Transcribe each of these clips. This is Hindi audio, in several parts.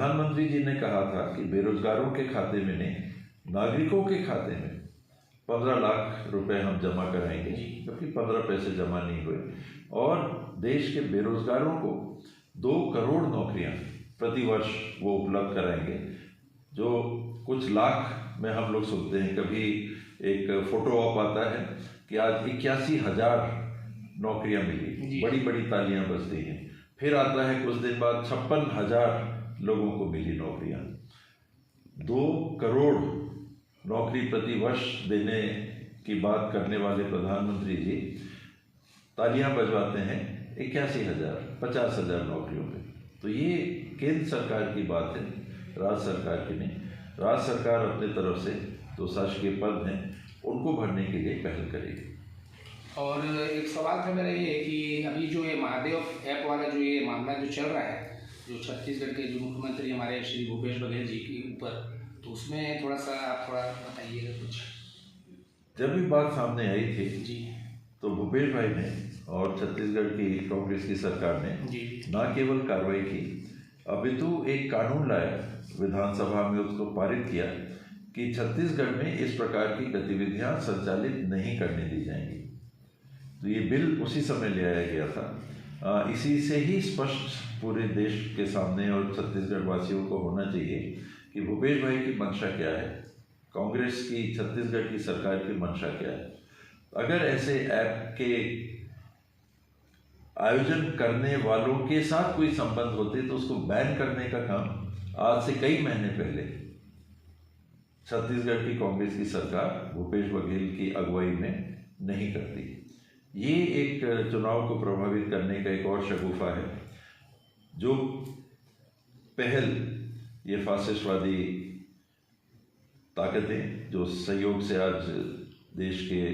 प्रधानमंत्री जी ने कहा था कि बेरोजगारों के खाते में नहीं, नागरिकों के खाते में 15 लाख रुपए हम जमा कराएंगे, क्योंकि 15 पैसे जमा नहीं हुए। और देश के बेरोजगारों को 2 करोड़ नौकरियां प्रतिवर्ष वो उपलब्ध कराएंगे। जो कुछ लाख में हम लोग सुनते हैं, कभी एक फोटो ऑप आता है कि आज 81,000 नौकरियां मिली, बड़ी बड़ी तालियां बजती हैं। फिर आता है कुछ दिन बाद 56,000 लोगों को मिली नौकरियां। 2 करोड़ नौकरी प्रति वर्ष देने की बात करने वाले प्रधानमंत्री जी तालियां बजवाते हैं 81,000, 50,000 नौकरियों पे। तो ये केंद्र सरकार की बात है, राज्य सरकार की नहीं। राज्य सरकार अपने तरफ से जो शासकीय पद हैं उनको भरने के लिए पहल करेगी। और एक सवाल था मेरा ये कि अभी जो ये महादेव ऐप वाला जो ये मामला जो चल रहा है, जो छत्तीसगढ़ के जो मुख्यमंत्री हमारे श्री भूपेश बघेल जी के ऊपर, तो उसमें थोड़ा सा आप बताइएगा कुछ। जब भी बात सामने आई थी जी, तो भूपेश भाई ने और छत्तीसगढ़ की कांग्रेस की सरकार ने न केवल कार्रवाई की, अपितु एक कानून लाया, विधानसभा में उसको पारित किया कि छत्तीसगढ़ में इस प्रकार की गतिविधियां संचालित नहीं करने दी जाएंगी। तो ये बिल उसी समय ले आया गया था। इसी से ही स्पष्ट पूरे देश के सामने और छत्तीसगढ़ वासियों को होना चाहिए कि भूपेश भाई की मंशा क्या है, कांग्रेस की छत्तीसगढ़ की सरकार की मंशा क्या है। अगर ऐसे ऐप के आयोजन करने वालों के साथ कोई संबंध होते तो उसको बैन करने का काम आज से कई महीने पहले छत्तीसगढ़ की कांग्रेस की सरकार भूपेश बघेल की अगुवाई में नहीं करती। ये एक चुनाव को प्रभावित करने का एक और शगुफा है। जो पहल ये फासिस्टवादी ताकतें जो सहयोग से आज देश के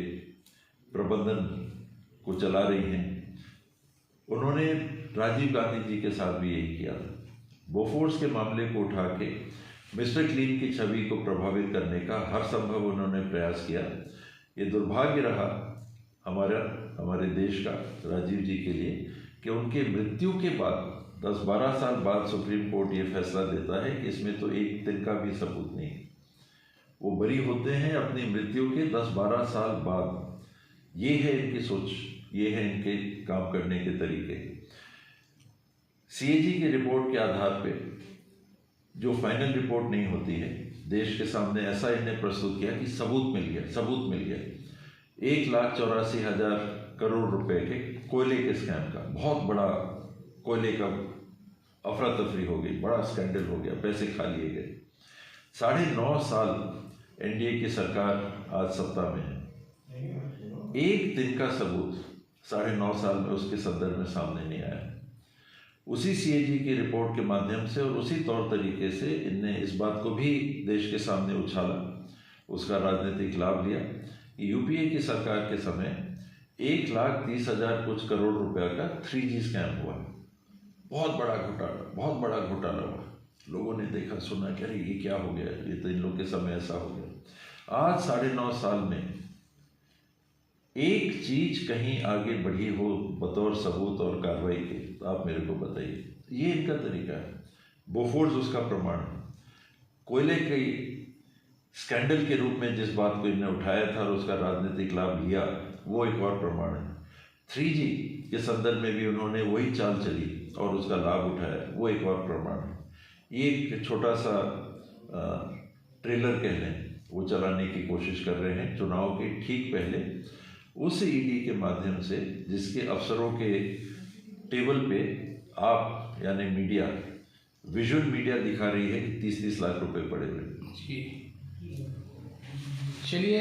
प्रबंधन को चला रही हैं, उन्होंने राजीव गांधी जी के साथ भी यही किया था। बोफोर्स के मामले को उठा के मिस्टर क्लीन की छवि को प्रभावित करने का हर संभव उन्होंने प्रयास किया। ये दुर्भाग्य रहा हमारे देश का, राजीव जी के लिए, कि उनके मृत्यु के बाद 10-12 साल बाद सुप्रीम कोर्ट ये फैसला देता है कि इसमें तो एक दिन का भी सबूत नहीं। वो बरी होते हैं अपनी मृत्यु के 10-12 साल बाद। ये है इनकी सोच, ये है इनके काम करने के तरीके। सीएजी की रिपोर्ट के आधार पे जो फाइनल रिपोर्ट नहीं होती है, देश के सामने ऐसा इन्हें प्रस्तुत किया कि सबूत मिल गया। 1,84,000 करोड़ रुपए के कोयले के स्कैम का, बहुत बड़ा कोयले का अफरा तफरी हो गई, बड़ा स्कैंडल हो गया, पैसे खा लिए गए। 9.5 साल एनडीए की सरकार आज सत्ता में है, एक दिन का सबूत 9.5 साल में उसके संदर्भ में सामने नहीं आया। उसी सीएजी की रिपोर्ट के माध्यम से और उसी तौर तरीके से इनने इस बात को भी देश के सामने उछाला, उसका राजनीतिक लाभ लिया। यूपीए की सरकार के समय 1,30,000 कुछ करोड़ रुपया का 3G स्कैम हुआ। बहुत बड़ा घोटाला हुआ। लोगों ने देखा सुना कि अरे ये क्या हो गया, ये तो इन लोग के समय ऐसा हो गया। आज 9.5 साल में एक चीज कहीं आगे बढ़ी हो बतौर सबूत और कार्रवाई के, तो आप मेरे को बताइए। ये इनका तरीका है। बोफोर्स उसका प्रमाण है। कोयले के स्कैंडल के रूप में जिस बात को इन्होंने उठाया था और उसका राजनीतिक लाभ लिया, वो एक और प्रमाण है। 3G के संदर्भ में भी उन्होंने वही चाल चली और उसका लाभ उठाया, वो एक और प्रमाण है। ये एक छोटा सा ट्रेलर कह लें, वो चलाने की कोशिश कर रहे हैं चुनाव के ठीक पहले, उस ईडी के माध्यम से, जिसके अफसरों के टेबल पे आप यानी मीडिया, विजुअल मीडिया दिखा रही है कि 30-30 लाख रुपए पड़े हुए। जी, चलिए,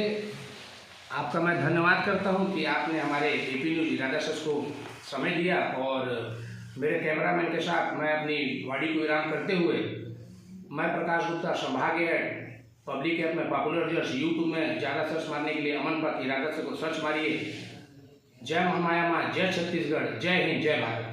आपका मैं धन्यवाद करता हूं कि आपने हमारे एपी न्यूज इरादा को समय दिया। और मेरे कैमरामैन के साथ मैं अपनी वाणी को विराम करते हुए, मैं प्रकाश गुप्ता, संभागीय पब्लिक ऐप में पॉपुलर जर्स, यूट्यूब में ज़्यादा सर्च मारने के लिए अमन पथ इरादा से को सर्च मारिए। जय महामाया माँ, जय छत्तीसगढ़, जय हिंद, जय भारत।